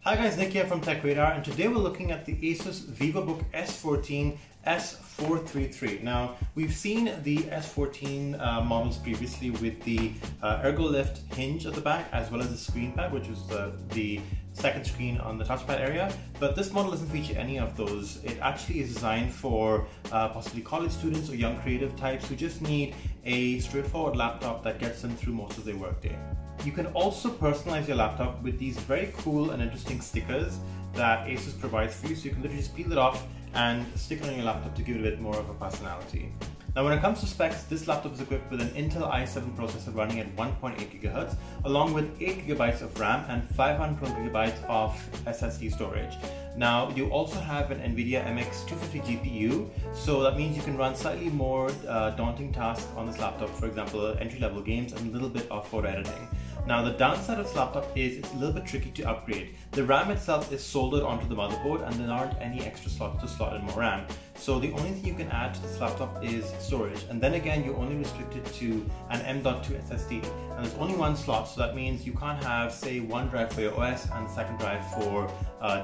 Hi guys, Nick here from TechRadar, and today we're looking at the ASUS VivoBook S14 S433. Now, we've seen the S14 models previously with the ErgoLift hinge at the back, as well as the screen pad, which was the second screen on the touchpad area. But this model doesn't feature any of those. It actually is designed for possibly college students or young creative types who just need a straightforward laptop that gets them through most of their workday. You can also personalize your laptop with these very cool and interesting stickers that ASUS provides for you. So you can literally just peel it off and stick it on your laptop to give it a bit more of a personality. Now, when it comes to specs, this laptop is equipped with an Intel i7 processor running at 1.8 GHz, along with 8 GB of RAM and 512 GB of SSD storage. Now, you also have an NVIDIA MX250 GPU, so that means you can run slightly more daunting tasks on this laptop, for example, entry-level games and a little bit of photo editing. Now, the downside of this laptop is it's a little bit tricky to upgrade. The RAM itself is soldered onto the motherboard and there aren't any extra slots to slot in more RAM. So the only thing you can add to this laptop is storage. And then again, you're only restricted to an M.2 SSD. And there's only one slot, so that means you can't have, say, one drive for your OS and the second drive for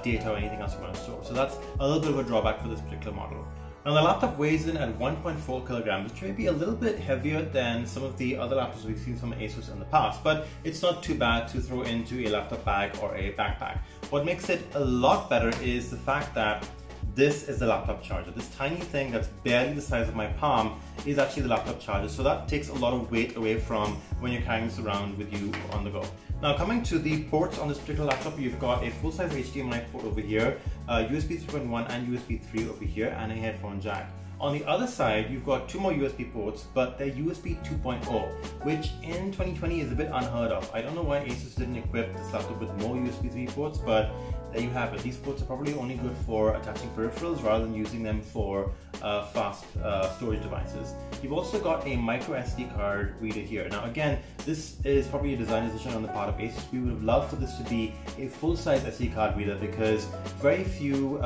data or anything else you want to store. So that's a little bit of a drawback for this particular model. Now, the laptop weighs in at 1.4 kilograms, which may be a little bit heavier than some of the other laptops we've seen from ASUS in the past, but it's not too bad to throw into a laptop bag or a backpack. What makes it a lot better is the fact that this is the laptop charger. This tiny thing that's barely the size of my palm is actually the laptop charger, so that takes a lot of weight away from when you're carrying this around with you on the go. Now, coming to the ports on this particular laptop, you've got a full-size HDMI port over here, USB 3.1 and USB 3 over here, and a headphone jack. On the other side, you've got two more USB ports, but they're USB 2.0, which in 2020 is a bit unheard of. I don't know why ASUS didn't equip this laptop with more USB 3 ports, but there you have it. These ports are probably only good for attaching peripherals rather than using them for fast storage devices. You've also got a micro SD card reader here. Now again, this is probably a design decision on the part of ASUS. We would have loved for this to be a full-size SD card reader because very few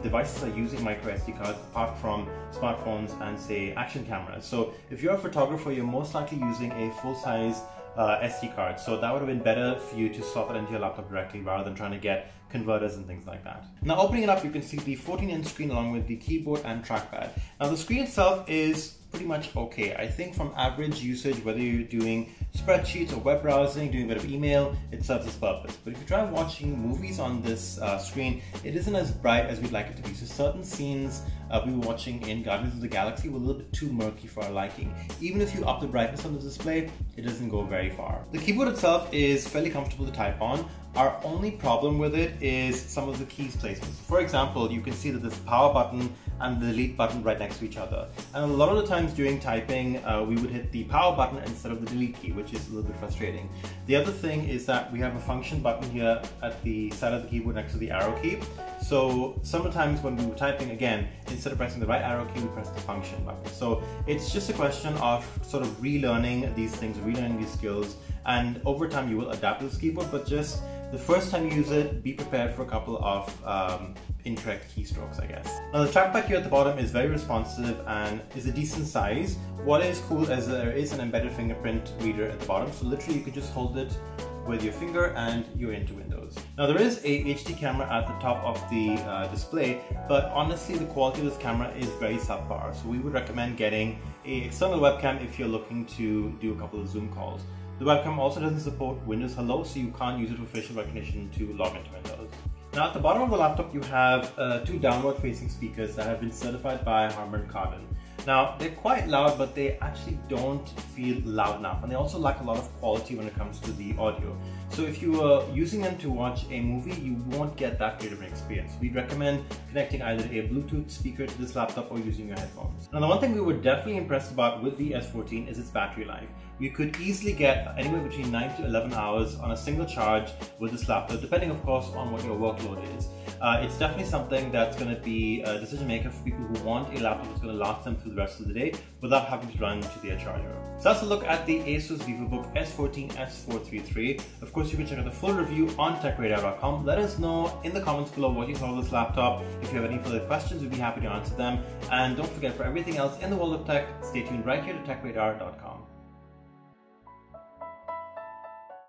devices are using micro SD cards apart from smartphones and, say, action cameras. So if you're a photographer, you're most likely using a full-size SD card. So that would have been better for you to slot that into your laptop directly rather than trying to get converters and things like that. Now, opening it up, you can see the 14-inch screen along with the keyboard and trackpad. Now, the screen itself is pretty much okay. I think from average usage, whether you're doing spreadsheets or web browsing, doing a bit of email, it serves its purpose. But if you try watching movies on this screen, it isn't as bright as we'd like it to be. So certain scenes we were watching in Guardians of the Galaxy were a little bit too murky for our liking. Even if you up the brightness on the display, it doesn't go very far. The keyboard itself is fairly comfortable to type on. Our only problem with it is some of the keys placement. For example, you can see that there's a power button and the delete button right next to each other. And a lot of the times during typing, we would hit the power button instead of the delete key, which is a little bit frustrating. The other thing is that we have a function button here at the side of the keyboard next to the arrow key. So sometimes when we were typing, again, instead of pressing the right arrow key, we press the function button. So it's just a question of sort of relearning these things, relearning these skills, and over time you will adapt to this keyboard, but just the first time you use it, be prepared for a couple of incorrect keystrokes, I guess. Now, the trackpad here at the bottom is very responsive and is a decent size. What is cool is there is an embedded fingerprint reader at the bottom, so literally you can just hold it with your finger and you're into Windows. Now, there is a HD camera at the top of the display, but honestly the quality of this camera is very subpar, so we would recommend getting an external webcam if you're looking to do a couple of Zoom calls. The webcam also doesn't support Windows Hello, so you can't use it for facial recognition to log into Windows. Now, at the bottom of the laptop, you have two downward-facing speakers that have been certified by Harman Kardon. Now, they're quite loud, but they actually don't feel loud enough, and they also lack a lot of quality when it comes to the audio. So if you are using them to watch a movie, you won't get that great of an experience. We'd recommend connecting either a Bluetooth speaker to this laptop or using your headphones. Now, the one thing we were definitely impressed about with the S14 is its battery life. You could easily get anywhere between 9 to 11 hours on a single charge with this laptop, depending of course on what your workload is. It's definitely something that's going to be a decision maker for people who want a laptop that's going to last them through the rest of the day without having to run to their charger. So that's a look at the ASUS VivoBook S14 S433. Of course, you can check out the full review on TechRadar.com. Let us know in the comments below what you thought of this laptop. If you have any further questions, we'd be happy to answer them. And don't forget, for everything else in the world of tech, stay tuned right here to TechRadar.com.